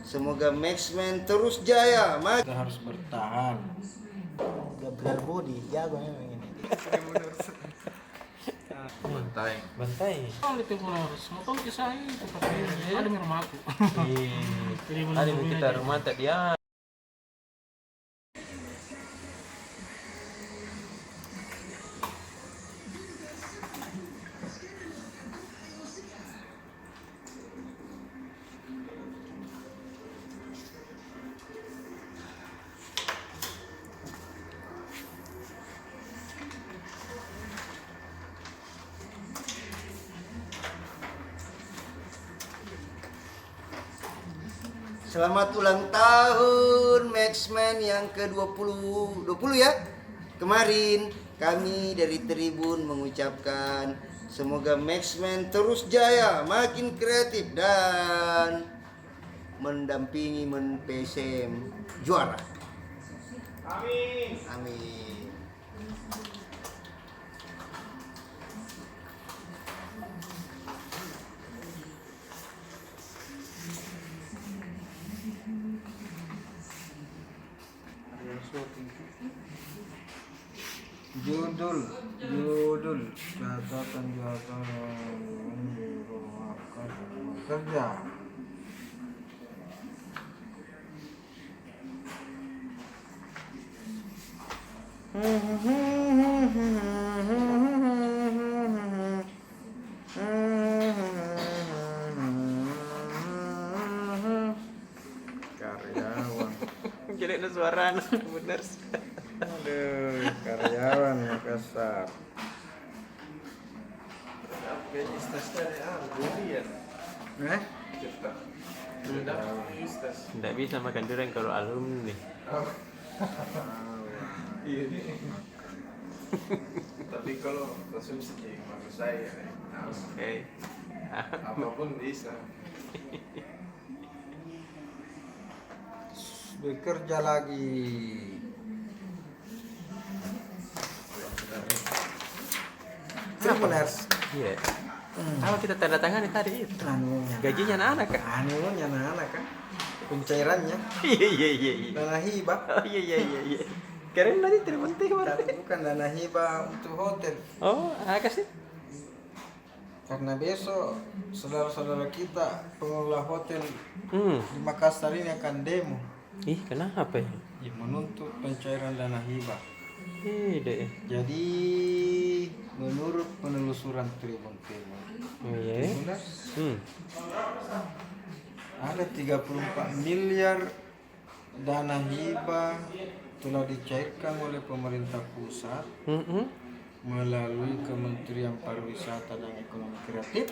Semoga Maxman terus jaya. Kita harus bertahan. Gabriel Body jago memang ini. Bantai. Kalau itu harus motor kisah itu ada rumah aku. Ada kita rumah tak dia. Selamat ulang tahun Maxman yang ke-20 ya. Kemarin kami dari Tribun mengucapkan semoga Maxman terus jaya, makin kreatif dan mendampingi PSM juara. Amin. Amin. Judul catatan kerja. Karyawan. Jelek na suara bener. Aduh, karyawan Makassar. Tidak bisa makan durian kalau alumni. Iya nih. Tapi kalau konsumsi menurut saya, Oke. apapun bisa. Bekerja lagi. Tribuners. Iya. Kalau kita tanda tangan tadi itu. Gajinya anak-anak kan? Anunya anak-anak kan. Pencairannya. Iya. Dana hibah. Oh, iya. Keren tadi tidak penting Bukan dana hibah untuk hotel. Oh, apa sih? Karena besok saudara-saudara kita pengelola hotel di Makassar ini akan demo. Ih, kenapa ya? Ya, menuntut pencairan dana hibah. Iya. Jadi menurut penelusuran Tribun Oh iya. Tribuners, ada 34 miliar dana hibah telah dicairkan oleh pemerintah pusat melalui Kementerian Pariwisata dan Ekonomi Kreatif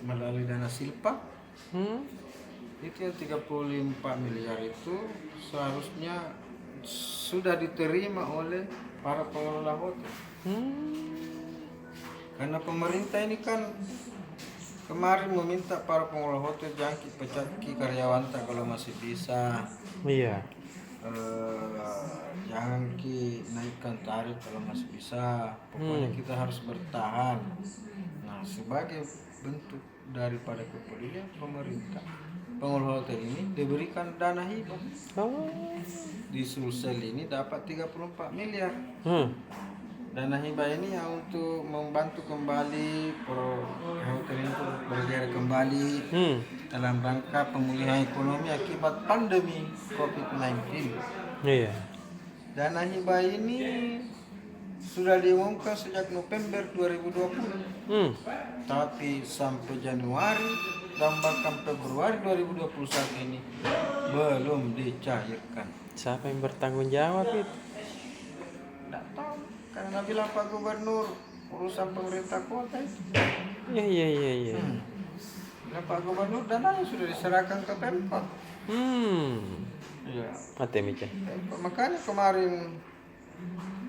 melalui dana Silpa. Itu yang 34 miliar itu seharusnya sudah diterima oleh para pengelola hotel. Karena pemerintah ini kan kemarin meminta para pengelola hotel jangan pecat karyawan tak kalau masih bisa. Iya. Jangan naikkan tarif kalau masih bisa. Pokoknya kita harus bertahan. Nah, sebagai bentuk daripada kepedulian pemerintah, pengelola hotel ini diberikan dana hibah. Di Sulsel ini dapat 34 miliar. Dana hibah ini ya untuk membantu kembali hotel ini berjaya kembali dalam rangka pemulihan ekonomi akibat pandemi COVID-19. Iya. Dana hibah ini sudah diumumkan sejak November 2020. Tapi sampai Januari dan bahkan Februari 2021 ini belum dicairkan. Siapa yang bertanggung jawab itu? Tidak tahu, karena bilang Pak Gubernur urusan pemerintah kota itu. Iya. Bilang Pak Gubernur dananya sudah diserahkan ke Pemkot. Iya. Mati Mica. Makanya kemarin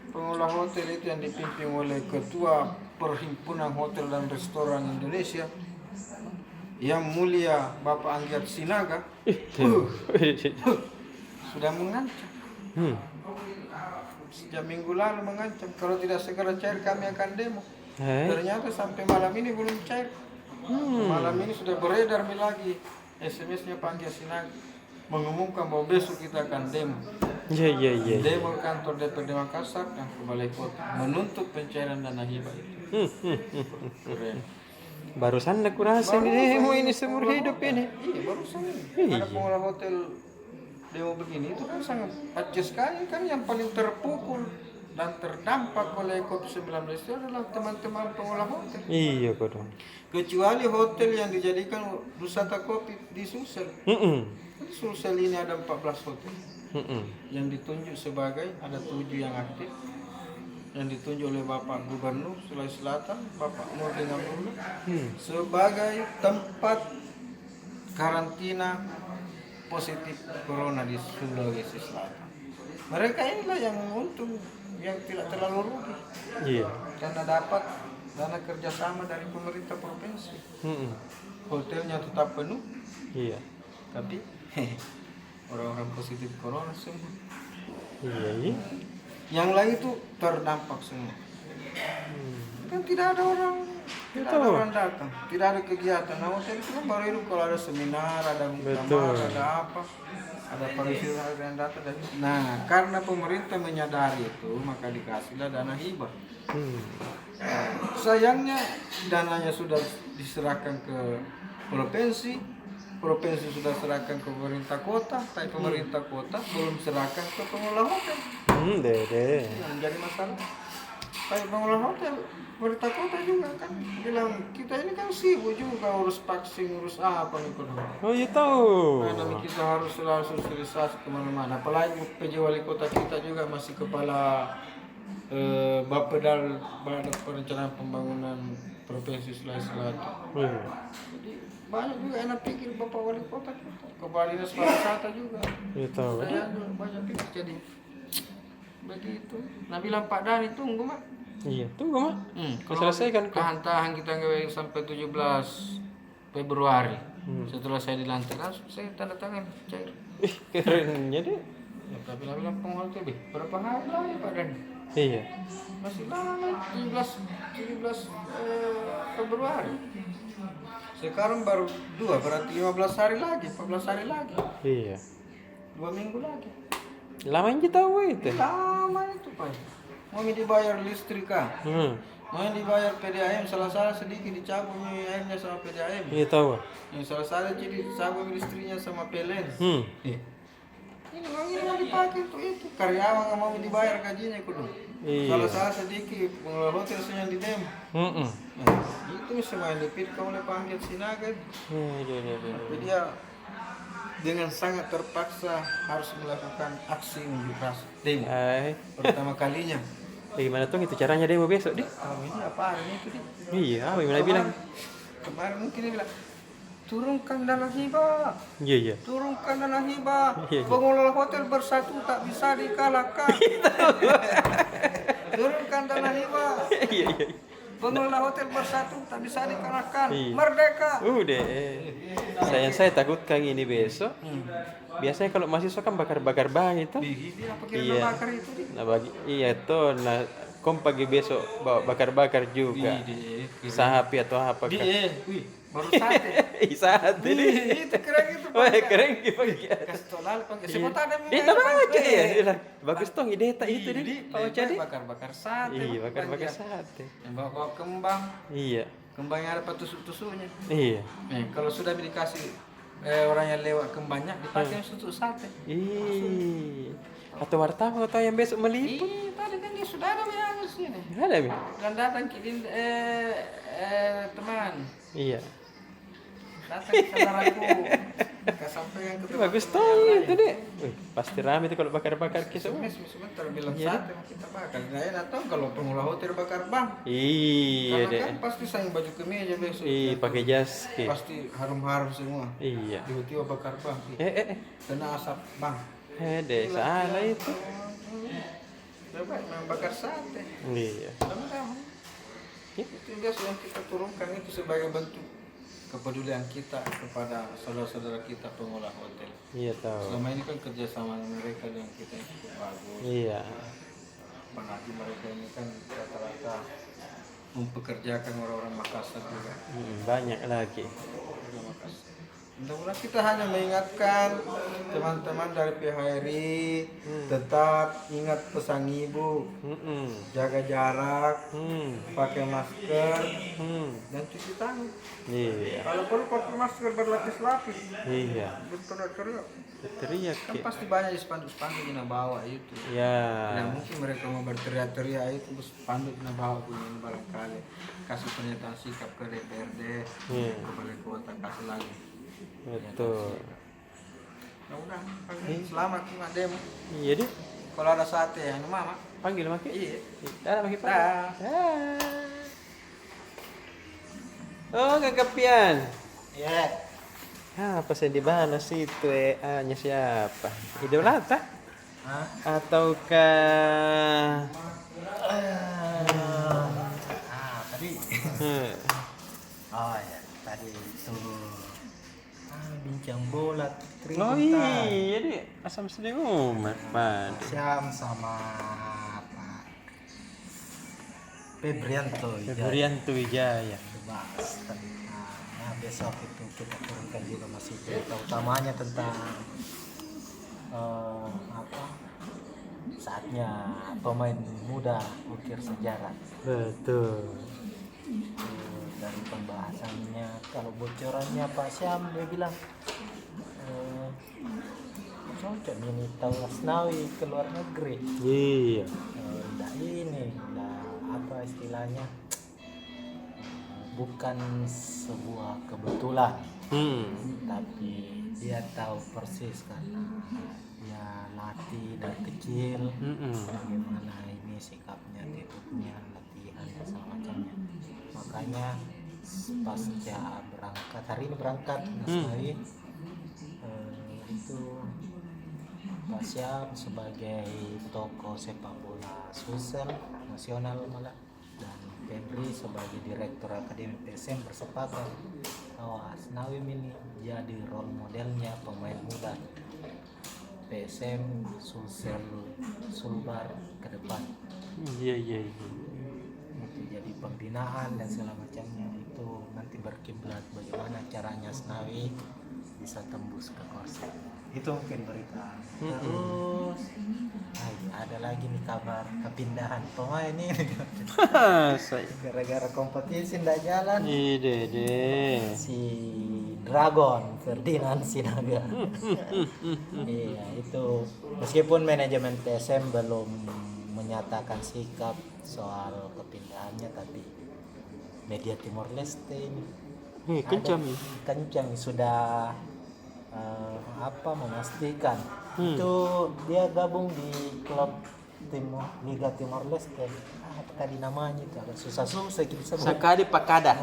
pengelola hotel itu yang dipimpin oleh Ketua Perhimpunan Hotel dan Restoran Indonesia, Yang Mulia Bapak Anggiat Sinaga, sudah mengancam. Sejak minggu lalu mengancam kalau tidak segera cair kami akan demo. Ternyata sampai malam ini belum cair. Malam ini sudah beredar lagi SMS-nya Panggia Sinaga mengumumkan bahwa besok kita akan demo. Iya. Demo kantor DPRD Makassar dan ke Balai Kota menuntut pencairan dana hibah itu. Keren. Barusan aku rasa ini demo ini seumur hidup ini. Iya, barusan ini. Iya. Ada pengelola hotel demo begini itu kan sangat kacau sekali kan. Yang paling terpukul dan terdampak oleh COVID-19 itu adalah teman-teman pengelola hotel. Iya kok dong. Kecuali hotel yang dijadikan wisata COVID di Sulsel. Di Sulsel ini ada 14 hotel yang ditunjuk sebagai, ada 7 yang aktif yang ditunjuk oleh Bapak Gubernur Sulawesi Selatan, Bapak Nurdin Abdullah, sebagai tempat karantina positif corona di Sulawesi Selatan. Mereka inilah yang untung, yang tidak terlalu rugi Iya. karena dapat dana kerjasama dari pemerintah provinsi. Hotelnya tetap penuh, Iya. tapi orang-orang positif corona semua. Iya. Yang lain itu terdampak semua. Kan tidak ada orang datang, tidak ada kegiatan. Nah, hotel itu kan baru hidup kalau ada seminar, ada muktamar, ada apa, ada pariwisata yang datang. Nah, karena pemerintah menyadari itu, maka dikasihlah dana hibah. Sayangnya dananya sudah diserahkan ke provinsi sudah serahkan ke pemerintah kota, tapi pemerintah kota belum serahkan ke pengelola hotel. Dede. Yang menjadi masalah. Tapi pengelola hotel, pemerintah kota juga kan bilang kita ini kan sibuk juga urus vaksin, urus apa nih kudu. Oh iya tahu. Karena kita harus selalu sosialisasi kemana-mana. Apalagi PJ Wali Kota kita juga masih kepala Bapedal Badan Perencanaan Pembangunan Provinsi Sulawesi Selatan. Jadi banyak juga enak pikir Bapak Wali Kota kita, kepala dinas pariwisata juga. Iya tahu. Saya juga banyak pikir jadi begitu. Nah bilang Pak Dani tunggu mak. Iya, tunggu mak. Kalau Selesaikan kok. tahan kita ngewe sampai 17 Februari. Setelah saya dilantik langsung saya tanda tangan cair. Ih, kerennya deh. Ya, tapi bilang penghulu tuh berapa hari lagi Pak Dani? Iya. Masih lama 17 Februari. Sekarang baru 2, berarti 15 hari lagi, 14 hari lagi. Iya. 2 minggu lagi. Lama aja tahu itu. Lama itu Pak. Mau dibayar listrik kah? Mau dibayar PDAM, salah-salah sedikit dicabut airnya sama PDAM. Iya tahu. Yang salah-salah jadi dicabut listriknya sama PLN. Ini mau dipakai untuk itu. Karyawan nggak mau dibayar gajinya kudu. Iya. Salah-salah sedikit pengelola hotel yang di demo. Nah, itu semua yang dipilih oleh Panggia Sinaga. Tapi dia dengan sangat terpaksa harus melakukan aksi unjuk rasa demo pertama kalinya. Bagaimana tuh itu caranya demo besok deh? Ini apa ini itu dia? Iya, bagaimana bilang? Kemarin mungkin dia bilang turunkan dana hibah. Iya. Turunkan dana hibah. Iya. Pengelola hotel bersatu tak bisa dikalahkan. Turunkan dana hibah. Iya. Pengelola hotel bersatu tak bisa dikalahkan. Iya. Merdeka. Udah. Saya takutkan ini besok. Biasanya kalau mahasiswa kan bakar-bakar bang itu. Dia apa kira Iya. bakar itu dia? Nah iya tuh. Nah kom pagi besok bawa bakar-bakar juga. Sahapi atau apa kan? Wih, baru sate. Sate deh. Itu keren itu. Wah keren gimana? Kastolal pakai siapa ada Ini nama aja ya. Bagus tuh ide tak itu deh. Pak Ocha deh. bakar-bakar sate. Iya bakar-bakar sate. Yang bawa kembang. Iya. Kembang yang ada tusuk-tusuknya. Iya. Kalau sudah dikasih orang yang lewat kembangnya dipakai susuk sate. Atau wartawan atau yang besok meliput. Tadi kan dia sudah ada yang sini. Ada Mi? Dan datang kirim teman. Iya. Datang ke saudaraku. Kesampaian ke teman. Bagus tuh itu deh. Wih, pasti rame itu kalau bakar-bakar kisah. Sebentar bilang Iya. sate mau kita bakar. Nah, enak tahu kalau pengelola hotel bakar bang. Iya Karena deh. kan pasti sayang baju kemeja besok. Iya, pakai jas. Pasti harum-harum semua. Iya. Tiba-tiba bakar bang. Kena asap bang. Deh, salah itu. Coba memang bakar sate. Iya. Sama-sama. Itu biasa yang kita turunkan itu sebagai bentuk kepedulian kita kepada saudara-saudara kita pengelola hotel. Iya tahu. Selama ini kan kerjasama mereka dengan kita yang cukup bagus. Iya. Apalagi mereka ini kan rata-rata mempekerjakan orang-orang Makassar juga. Banyak lagi. Orang Makassar. Mudah-mudahan kita hanya mengingatkan teman-teman dari PHRI tetap ingat pesan ibu, jaga jarak, pakai masker, dan cuci tangan. Iya. Kalau perlu pakai masker berlapis-lapis. Iya. Berteriak-teriak. Teriak. Kan pasti banyak di spanduk-spanduk yang bawa itu. Ya. Tidak mungkin mereka mau berteriak-teriak itu spanduk yang bawa punya barangkali kasih pernyataan sikap ke DPRD, ke balai kota kasih lagi. Betul. Ya udah, selamat Mak demo. Iya deh. Kalau ada sate ya mama. Panggil Maki. Iya. Dah Maki Pak. Dah. Oh, Kakak Pian. Ya. Apa sih di mana sih itu nya siapa? Idul Adha? Ataukah Tadi. Oh ya, tadi itu bincang bola Oh iya deh, asam sedenguman Pak. Syam sama Pak Febrianto Febrianto Wijaya. bahas tentang besok itu kita turunkan juga masih berita utamanya tentang saatnya pemain muda ukir sejarah. Betul. Dari pembahasannya kalau bocorannya Pak Syam dia bilang cocok ini tahu Asnawi ke luar negeri. Iya. Udah apa istilahnya, bukan sebuah kebetulan, tapi dia tahu persis kan, dia latih dari kecil, bagaimana ini sikapnya, attitude-nya, latihan dan segala macamnya. Makanya pasca berangkat, hari ini berangkat Asnawi, itu Pak Syam sebagai tokoh sepak bola Sulsel nasional malah, dan Febri sebagai direktur Akademi PSM bersepakat bahwa Asnawi ini jadi role modelnya pemain muda PSM Sulsel Sulbar ke depan. Iya. Itu jadi pembinaan dan segala macamnya, itu nanti berkiblat bagaimana caranya Asnawi bisa tembus ke Korsel. Itu mungkin berita. Terus ada lagi nih kabar kepindahan pemain ini gara-gara kompetisi ndak jalan. Ide. Si Dragon Ferdinand Sinaga. Iya, itu meskipun manajemen PSM belum menyatakan sikap soal kepindahannya, tapi media Timor Leste ini kencang sudah memastikan itu dia gabung di klub Liga Timor Leste. Apa tadi namanya itu agak susah kita sebut. Sakadi Pakada.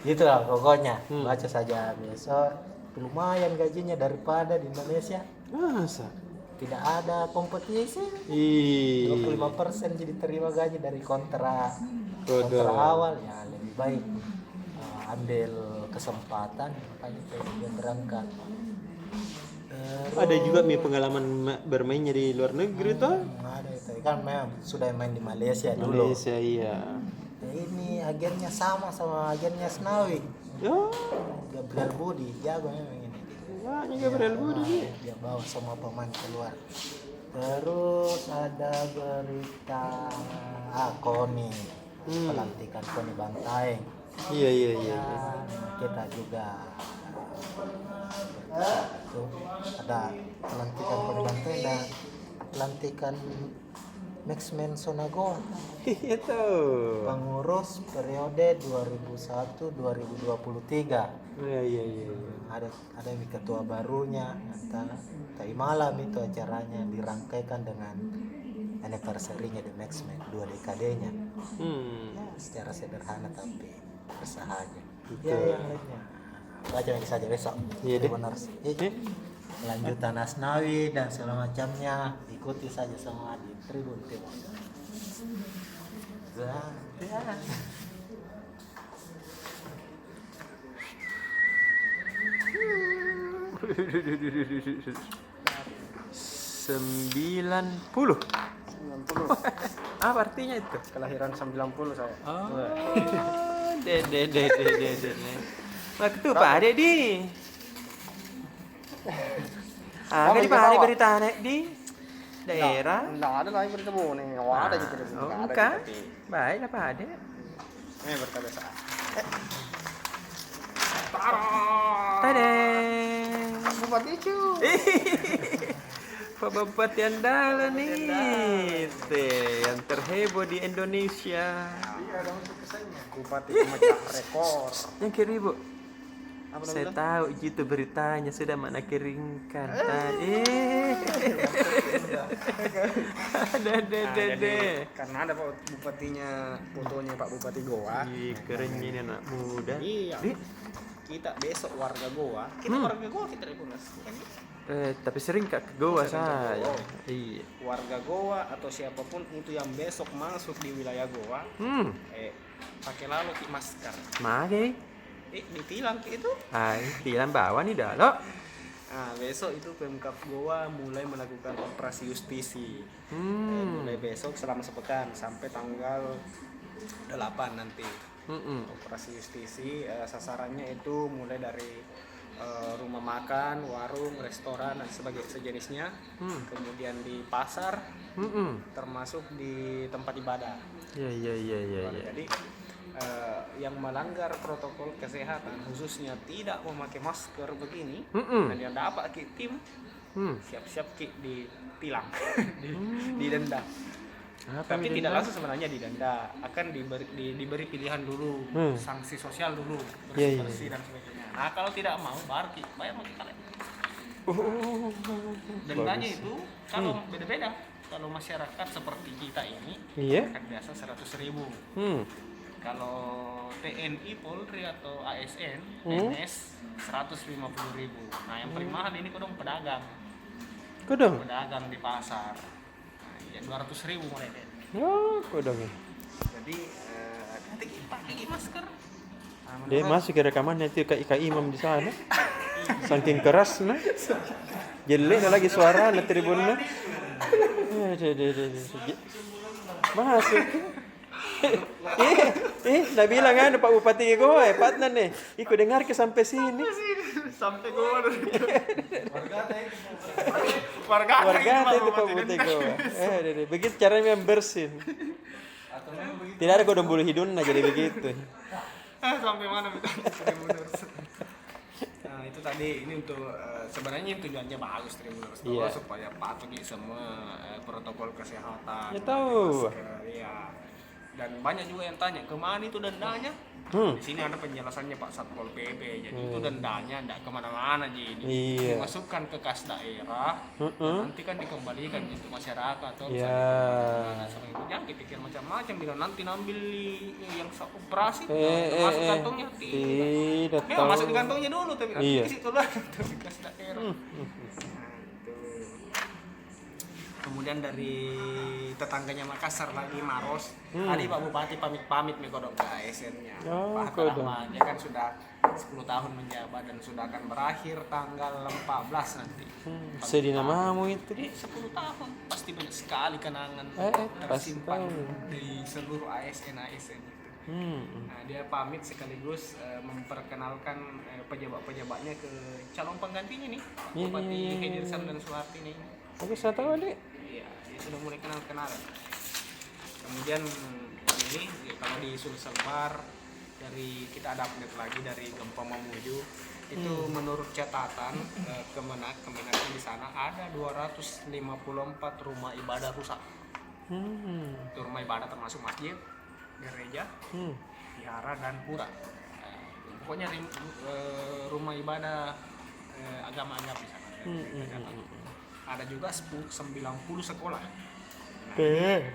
Gitu lah pokoknya. Baca saja besok. Lumayan gajinya daripada di Indonesia. Masa? Tidak ada kompetisi. 25% jadi terima gaji dari kontra awal, ya lebih baik ambil kesempatan, makanya dia berangkat. Ada juga pengalaman bermainnya di luar negeri tuh. Ada itu kan, memang sudah main di Malaysia dulu. Malaysia iya. Ini agennya sama agennya Asnawi. Oh, Gabriel Budi jago memang ini. wah, ini Gabriel Budi. Dia bawa semua pemain keluar. Terus ada berita Koni, pelantikan Koni Bantaeng. Iya. Kita juga itu ada pelantikan Koni Bantaeng dan pelantikan Maxman Sonagoa. Itu. Pengurus periode 2001-2023. Iya. Ada ketua barunya, tadi malam itu acaranya dirangkaikan dengan anniversary-nya The Maxman, 2 dekadenya. Ya, secara sederhana tapi bersahaja. Ya, yang lainnya baca lagi saja besok. Iya deh. Benar sih. Lanjutan Asnawi dan segala macamnya ikuti saja semua di Tribun Timur. Sembilan puluh. Apa artinya itu? Kelahiran 90 saya. Oh, de. Waktu Pak Ade di. Ada di Pak Ade berita nek di daerah. Nggak ada lagi bertemu nih. Nggak ada gitu. Oh, Nggak ada enggak. gitu. Baiklah Pak Ade. Ini berita biasa. Tadeng. Bupati cu. Pak Bupati andalan nih. Yang terheboh di Indonesia. Bupati pemecah rekor. Yang kiri, Bu. Apa Saya namanya? tahu itu beritanya sudah mana kirimkan tadi. Ada. Karena ada Pak Bupatinya, fotonya Pak Bupati Goa. Ih, kerennya ini anak muda. Iya. Di, Kita besok warga Goa. Kita warga Goa kita Rebunas. tapi sering Kak ke Goa Sering ke saya. Goa. Iya. Warga Goa atau siapapun itu yang besok masuk di wilayah Goa, pakai lalu masker. Mage. Ditilang itu. Ay, tilang bawah nih dah lo. Nah, besok itu Pemkab Goa mulai melakukan operasi justisi. Mulai besok selama sepekan sampai tanggal 8 nanti. Operasi justisi sasarannya itu mulai dari rumah makan, warung, restoran dan sejenisnya. Kemudian di pasar, termasuk di tempat ibadah. Iya. Jadi yang melanggar protokol kesehatan khususnya tidak memakai masker begini dan yang dapat tim siap-siap ditilang, didenda. Tapi tidak langsung sebenarnya didenda, akan diberi pilihan dulu, sanksi sosial dulu, bersih dan sebagainya. Nah kalau tidak mau baru bayar lagi kalian. Dendanya itu kalau beda-beda. Kalau masyarakat seperti kita ini kan biasa 100.000. Kalau TNI, Polri atau ASN, NS 150.000. Nah yang paling mahal ini kodong pedagang. Pedagang di pasar. Nah, ya 200.000 mereka. Oh, kodong ya. Jadi pakai masker. Nah, Dia masuk ke rekaman itu Kak Imam di sana. Saking keras nah. Jelek lagi suara na tribunnya. Masuk. Nak bilang kan Pak Bupati Goa, patna nih. Ikut dengar ke sampai sini. Sampai Goa Warga itu Pak Bupati Goa. Begitu caranya membersin. Tidak ada kodong bulu hidung jadi begitu. Sampai mana Nah itu tadi ini untuk sebenarnya tujuannya bagus Tribuners supaya patuhi semua protokol kesehatan. Ya tahu. Ya. Dan banyak juga yang tanya kemana itu dendanya. Di sini ada penjelasannya Pak Satpol PP. Jadi itu dendanya tidak kemana-mana jadi dimasukkan ke kas daerah. Nanti kan dikembalikan untuk masyarakat atau jangan dipikir macam-macam bila nanti ngambil yang operasi masuk kantongnya tidak masuk di kantongnya dulu tapi nanti di situ lah di kas daerah. Kemudian dari tetangganya Makassar lagi Maros, tadi Pak Bupati pamit nih kodok ke ASN-nya. Pak Rahman, dia kan sudah 10 tahun menjabat dan sudah akan berakhir tanggal 14 nanti. Sedih namamu itu. 10 tahun pasti banyak sekali kenangan tersimpan di seluruh ASN itu. Nah, dia pamit sekaligus memperkenalkan pejabat-pejabatnya ke calon penggantinya nih, Pak Bupati Hedirsan dan Suharti nih. Aku saya tahu deh. Iya, dia sudah mulai kenal-kenalan. Kemudian ini kalau di Sulsel Bar dari kita ada update lagi dari Gempa Mamuju itu menurut catatan Kemenak di sana ada 254 rumah ibadah rusak. Itu rumah ibadah termasuk masjid, gereja, vihara dan pura. Pokoknya rumah ibadah agama-agama di sana. Ada juga 90 sekolah.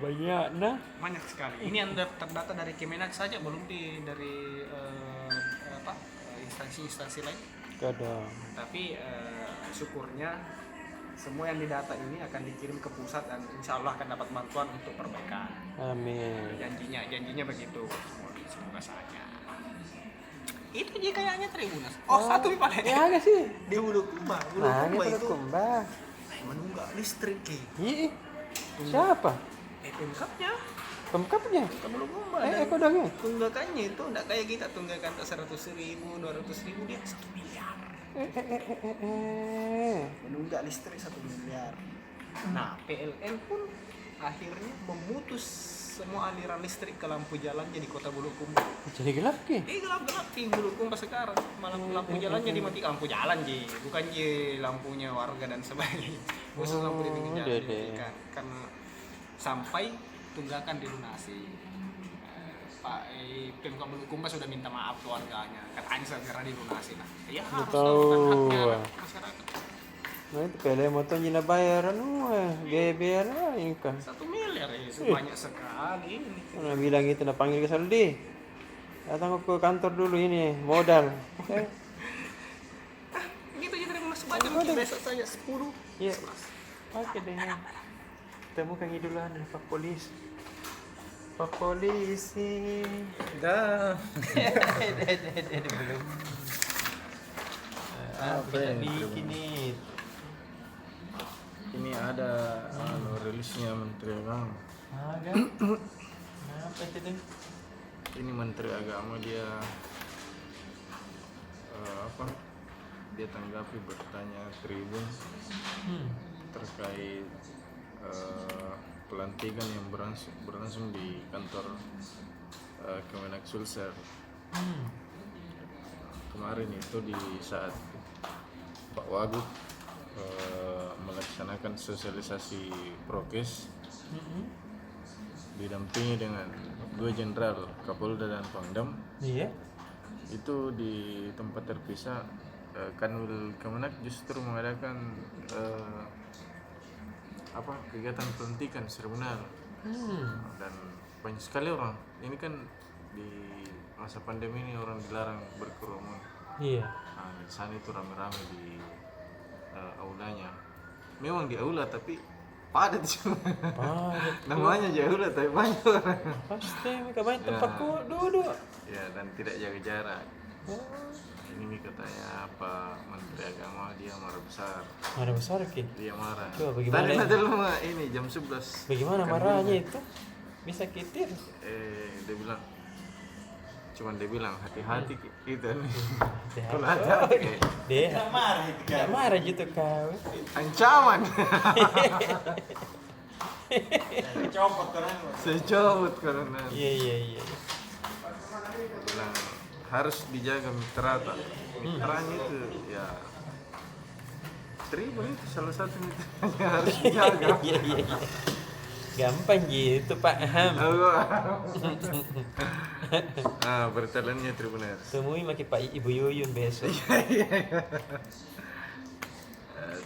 Banyak nah. Banyak sekali. Ini yang terdata dari Kemenak saja, belum dari instansi-instansi lain. Kadang. Tapi syukurnya semua yang didata ini akan dikirim ke pusat dan insya Allah akan dapat bantuan untuk perbaikan. Amin. Janjinya begitu. Semoga saja. Itu aja kayaknya Tribunas. Satu nih Pak. Ya agak sih. Di Bulukumba. Bulukumba itu Kumba. menunggak listrik. Ih. Siapa? Pemkabnya. Pemkapnya. Bulukumba. Eko dong. Tunggakannya itu enggak kayak kita tunggakan 100.000, 200.000, dia 1 miliar. Menunggak listrik 1 miliar. Nah, PLN pun akhirnya memutus semua aliran listrik ke lampu jalan jadi kota Bulukumba. Jadi gelap ki. Gelap-gelap di Bulukumba sekarang. Malah lampu jalannya dimatikan, lampu jalan ji, bukan ji lampunya warga dan sebagainya. Khusus lampu di pinggir jalan dimatikan karena sampai tunggakan dilunasi. Pemkab Bulukumba sudah minta maaf ke warganya, katanya segera dilunasi. Nah, ya harus Betul. melakukan haknya masyarakat. Nah itu pele motor jina bayaran GBR ini kan. 1 miliar itu banyak sekali ini. Nah bilang gitu, nah panggil ke Saldi. Datang ke kantor dulu ini, modal. Gitu aja terima masuk aja mungkin besok saja 10. Iya. Oke deh. Temu Kang Idulan Pak Polisi. Pak Polisi. Dah. Belum. Apa yang bikin nih? Ini ada rilisnya Menteri Agama. Agak. Apa itu tuh? Ini Menteri Agama dia dia tanggapi bertanya Tribun terkait pelantikan yang berlangsung di kantor Kemenak Sulsel kemarin itu di saat Pak Wagub melaksanakan sosialisasi prokes didampingi dengan 2 jenderal Kapolda dan Pangdam. Iya. Itu di tempat terpisah Kanwil Kemenak justru mengadakan kegiatan pelantikan seremonial dan banyak sekali orang. Ini kan di masa pandemi ini orang dilarang berkerumun. Iya. Nah, di sana itu rame-rame di aulanya. Memang di aula tapi padat cuma. Padat. Namanya aja aula tapi banyak orang. Pasti mereka banyak tempatku duduk. Ya dan tidak jaga jarak. Oh. Ini mi katanya Pak Menteri Agama dia marah besar. Marah besar ki. Dia marah. Coba bagaimana? Tadi nanti lu ini jam 11. Bagaimana Kan marahnya dia- itu? Bisa kitir. dia bilang cuman dia bilang hati-hati gitu. Ya. Kalau hati-hati kayak Deh. Tidak marah gitu kau. ancaman. Copot kan. Saya copot karena Iya. bilang harus dijaga mitrata. Mitranya itu ya Tribun itu salah satu mitranya harus dijaga. Iya. Gampang gitu Pak Ham. Bertalannya Tribuners. Temui maki Pak Ibu Yuyun besok.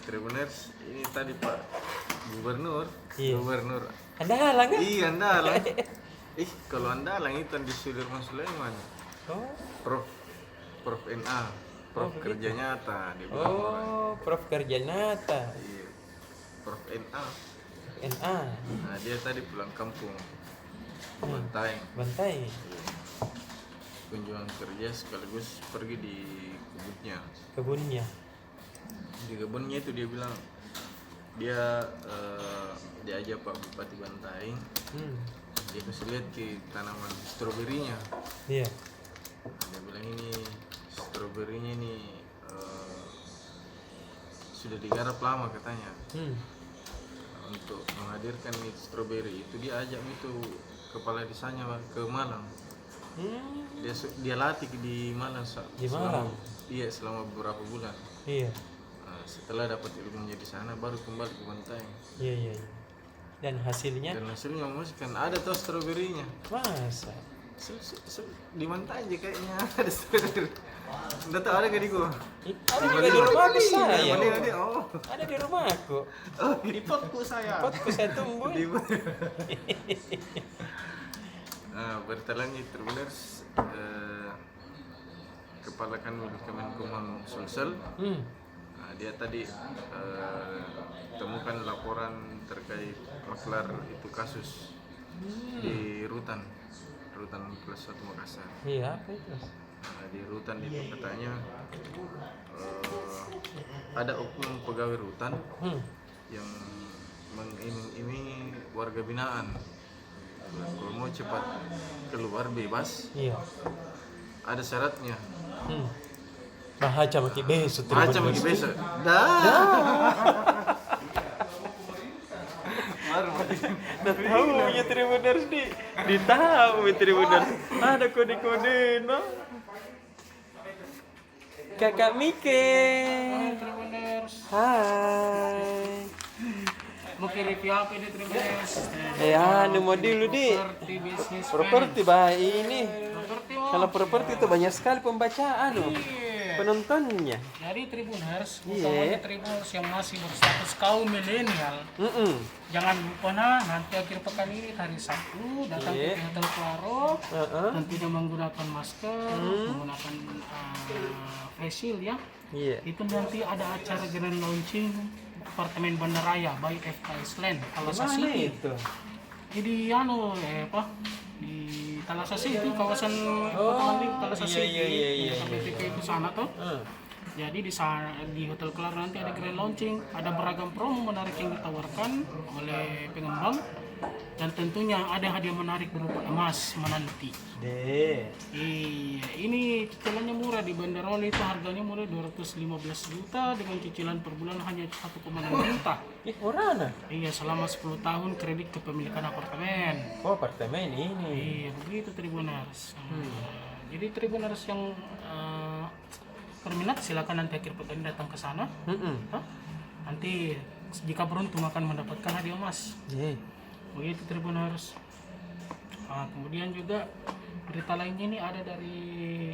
Tribuners ini tadi Pak Gubernur. Iya. Gubernur. Anda halang kan? Iya Andalang. Kalau Andalang itu di Sudirman Sulaiman. Oh. Prof NA. Prof kerja nyata di bilang orang. Oh, Prof Kerja Nata. Iya. Prof NA. NA. Nah, dia tadi pulang kampung. Bantai. Bantai. Kunjungan kerja sekaligus pergi di kebunnya. Kebunnya. Di kebunnya itu dia bilang dia diajak Pak Bupati Bantai. Dia kasih lihat ke tanaman stroberinya. Iya. Dia bilang ini stroberinya ini sudah digarap lama katanya. Untuk menghadirkan nih stroberi itu dia ajak itu kepala desanya ke Malang. Dia latih di Malang. Di Malang? Iya selama beberapa bulan. Iya. Nah, setelah dapat ilmunya di sana baru kembali ke Bantai. Iya. Dan hasilnya Dan hasilnya memuaskan ada tuh stroberinya. masa? Di Bantai aja kayaknya ada stroberi. Udah tahu ada gak di gua? Ada juga di rumahku saya. Ada. Oh. Ada di rumahku. Di potku saya. Potku saya tumbuh. Di Nah, bertalannya Tribuners Kepala Kanwil Kemenkumham Sulsel. Nah, dia tadi temukan laporan terkait maklar itu kasus di Rutan Plus 1 Makassar. Iya, apa itu? Nah, di Rutan itu katanya ada oknum pegawai Rutan yang mengiming-imingi warga binaan Kalau mau cepat keluar bebas, Iya. ada syaratnya. Bahaca maki besok. Macam lagi besok. Dah. Dah tahu ya Tribuners di tahu ya Tribuners. Ada kode-kode no. Kakak Mike. Tribuners. Hai. Mau review apa ini Tribuners? Anu mau dulu di Properti bisnis. properti bah ini. Properti Kalau properti itu banyak sekali pembacaan loh. Iya. Penontonnya. Jadi Tribuners, Iya. utamanya Tribuners yang masih berstatus kaum milenial, jangan lupa nanti akhir pekan ini hari Sabtu datang Iya. ke Hotel Claro, Heeh. tentunya menggunakan masker, menggunakan face shield ya. Iya. Itu nanti ada acara grand launching apartemen Bandaraya by FKS Land Talasa Mana City. itu? Jadi di Talasa City, kawasan Kota Landing, Talasa iya, City. iya, Sampai iya. ke sana tuh. Jadi di sana di Hotel Claro nanti ada grand launching, ada beragam promo menarik yang ditawarkan oleh pengembang dan tentunya ada hadiah menarik berupa emas menanti. Deh. Iya, ini cicilannya murah di Bandaroli itu harganya murah 215 juta dengan cicilan per bulan hanya 1,6 juta. Murah nah. Iya, selama 10 tahun kredit kepemilikan apartemen. Oh, apartemen ini. Iya, begitu Tribuners. Jadi Tribuners yang berminat silakan nanti akhir pekan datang ke sana. Hah? Nanti jika beruntung akan mendapatkan hadiah emas. Iya. Begitu Tribuners. Kemudian juga berita lainnya ini ada dari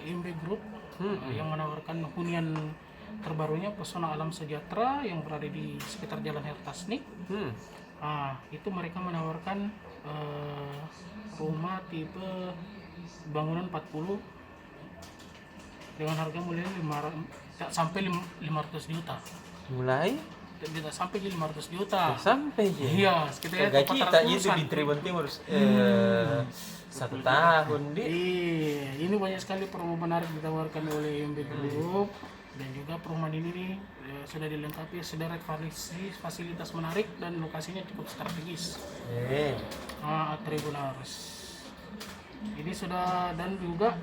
IMB Group yang menawarkan hunian terbarunya Pesona Alam Sejahtera yang berada di sekitar Jalan Hertasnik. Itu mereka menawarkan rumah tipe bangunan 40 dengan harga mulai sampai 500 juta. Mulai Tidak sampai 500 juta. sampai ya. Iya, sekitar Harga kita itu 400-an. di Tribun Timur 1 tahun di. Iya, ini banyak sekali promo menarik ditawarkan oleh IMB Group dan juga perumahan ini nih, sudah dilengkapi sederet fasilitas menarik dan lokasinya cukup strategis. Tribuners. Ini sudah dan juga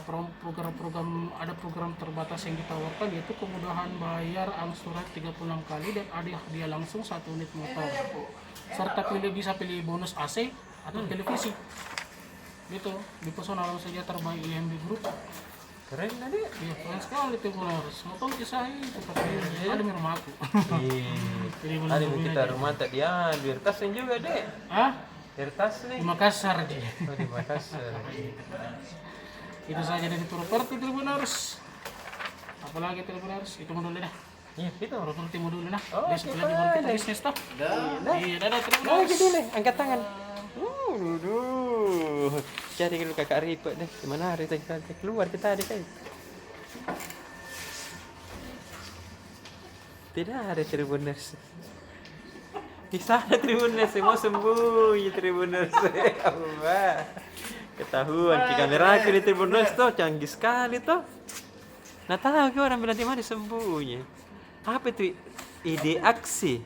program ada program terbatas yang ditawarkan yaitu kemudahan bayar angsuran 36 kali dan ada hadiah langsung 1 unit motor serta bisa pilih bonus AC atau televisi gitu di Pesona Alam Sejahtera by IMB Group. Keren tadi. Iya, keren sekali Tribuners. Mau tahu kisah ini seperti ada di rumah aku. Ada kita rumah tak dia di Hertas juga deh. Hertas nih. Di Makassar aja. Oh, di Makassar. Itu saja dari properti Tribuners. Apalagi Tribuners, itu mau dulu dah. Iya, itu. Properti mau dulu dah. Oh, Besok kita lagi baru kita deh. bisnis toh. Iya, dadah Oh, Tribuners. gitu deh, angkat tangan. Duh. Cari dulu kakak Ripet deh. Gimana hari kita keluar kita ada kan? Tidak ada Tribuners. Di sana Tribuners, mau sembunyi Tribuners. Allah. Ketahuan di kamera aku di Tribuners tuh canggih sekali tuh. Nah tahu ke orang bilang di mana sembunyi. Apa itu ide aksi?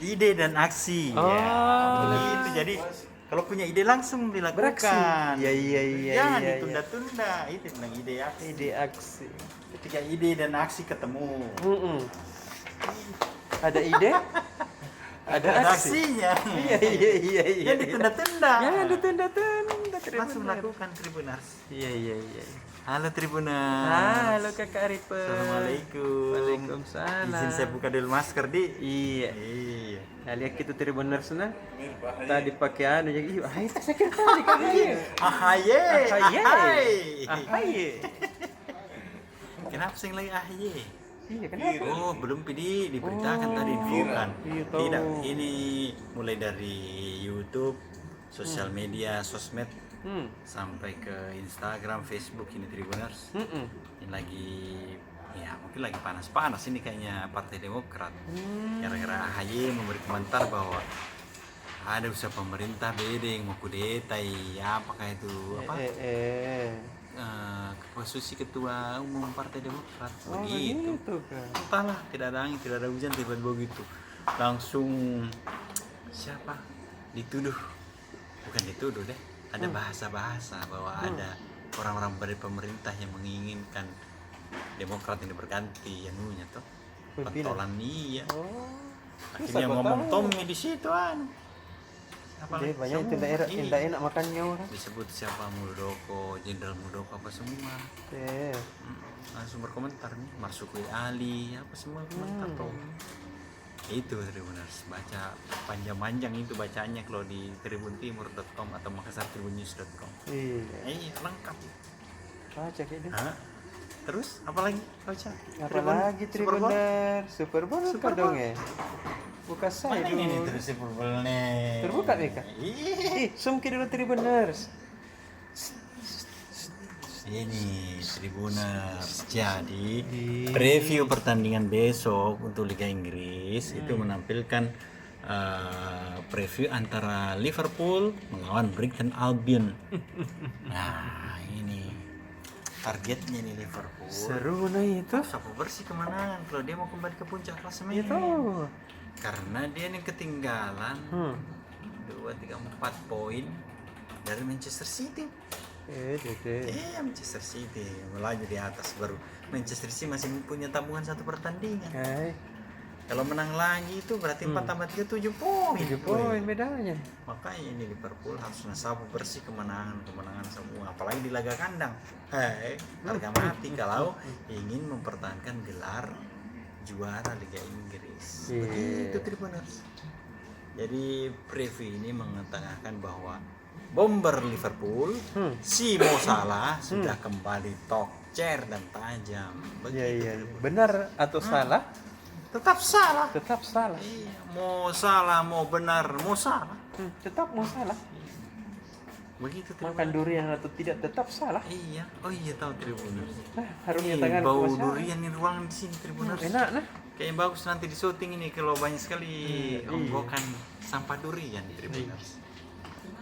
Ide dan aksi. Oh. Begitu. Jadi kalau punya ide langsung dilakukan. Iya iya iya. Jangan iya, ditunda-tunda. Itu bilang ide aksi. Ide aksi. Ketika ide dan aksi ketemu, Ada ide? Ada aksi. aksinya. Iya iya iya iya. Jangan ditunda-tunda. Jangan ditunda-tunda. Langsung lakukan Tribuners. Iya iya iya. Halo Tribuners. Halo kakak Ripet. Assalamualaikum. Waalaikumsalam. Izin saya buka dulu masker di. Iya. Iya. Nah, lihat kita Tribuners nah. Tadi pakai anu jadi itu saya kira tadi kan. Ahaye. Ahaye. Ahaye. Kenapa sing lagi ahaye? Iya kenapa? Oh, belum diberitakan tadi infokan. iya tahu. Tidak, ini mulai dari YouTube, sosial media, sosmed sampai ke Instagram, Facebook ini Tribuners. Ini lagi ya mungkin lagi panas-panas ini kayaknya Partai Demokrat. Gara-gara AHY memberi komentar bahwa ada usaha pemerintah beda yang mau kudeta, apakah itu apa? Posisi ketua umum Partai Demokrat begitu. kan. Entahlah, tidak ada angin, tidak ada hujan, tiba-tiba begitu. Langsung siapa? dituduh, bukan dituduh deh, ada bahasa-bahasa bahwa ada orang-orang dari pemerintah yang menginginkan Demokrat ini berganti yang punya tuh Pimpinan. pentolan iya. Oh. Akhirnya Bisa ngomong tahu. Tommy di situ Jadi banyak itu semua, daerah iya. yang tidak enak makannya orang. disebut siapa Muldoko, Jenderal Muldoko apa semua. Eh. Langsung berkomentar nih, Marsukri Ali apa semua komentar tuh. Itu Tribuners, baca panjang-panjang itu bacaannya kalau di tribuntimur.com atau makassartribunnews.com. Iya. Lengkap. Baca kayak gitu. Hah? Terus apa lagi baca? Apalagi Tribuner, Super Bowl apa dong ya? Buka saya Mana ini nih dulu. terus Super Bowl nih? Terbuka nih kak? Ih, Sumki dulu Tribuners. ini Tribuners. Jadi preview pertandingan besok untuk Liga Inggris itu menampilkan preview antara Liverpool melawan Brighton Albion. Nah ini targetnya nih Liverpool. Seru nah itu. Sapu bersih kemenangan kalau dia mau kembali ke puncak klasemen. Itu. Karena dia nih ketinggalan 2, 3, 4 poin dari Manchester City. Dede. Iya Manchester City melaju di atas, baru Manchester City masih punya tabungan 1 pertandingan. Kalau menang lagi itu berarti 4 tambah 3 7 poin. 7 poin bedanya. Makanya ini Liverpool harus sapu bersih kemenangan semua, apalagi di laga kandang. Harga mati kalau ingin mempertahankan gelar juara Liga Inggris. Begitu Tribuners. Jadi preview ini mengatakan bahwa bomber Liverpool si Mo Salah sudah kembali tokcer dan tajam. Iya. Benar atau salah? Tetap salah. Tetap salah. Iya, mau salah mau benar mau salah. Tetap mau salah. Begitu Makan durian atau tidak tetap salah. Iya. Oh iya tahu Tribuners. Harumnya Ih, tangan bau kuasa. durian di ruangan di sini Tribuners. Enak nah. Kayaknya bagus nanti di syuting ini kalau banyak sekali onggokan sampah durian Tribuners.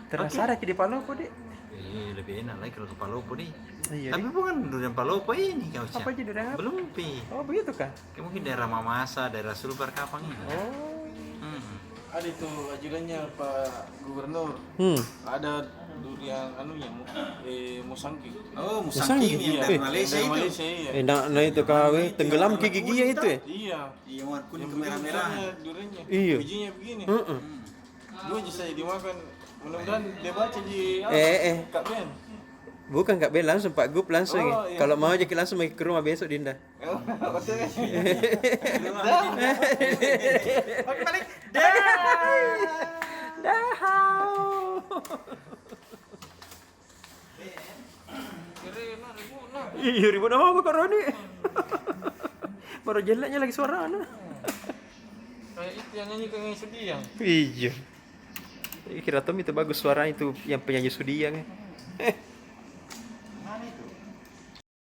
Terasa ada di Palopo deh. Lebih enak lagi kalau ke Palopo nih. Iya. Tapi bukan durian Palopo ini kau Apa aja durian apa? Belum pi. Oh begitu kan? Kayak mungkin daerah Mamasa, daerah Sulbar Kapang ini. Oh. Ada itu ajudannya Pak Gubernur. Ada durian musangking. Oh, Musangking, musangking yang iya. dari Malaysia Dari itu. Malaysia iya. Enak nah itu kawe tenggelam ke gigi ya itu ya. Iya. Iya, warna kuning Yang kemerah-merahan. begini duriannya. Iya. Bijinya begini. Dua aja saya dimakan. Mudah-mudahan dia baca di Kak Ben. Bukan Kak Ben langsung Pak Gup langsung. Oh, ya. iya. Kalau mau aja kita langsung ke rumah besok Dinda. Oke, balik. Iya ribut apa kok Roni? Baru jeleknya lagi suara anak. Kayak itu yang nyanyi kayak Sudiang. Iya. Kira Tom itu bagus suara itu yang penyanyi Sudiang ya.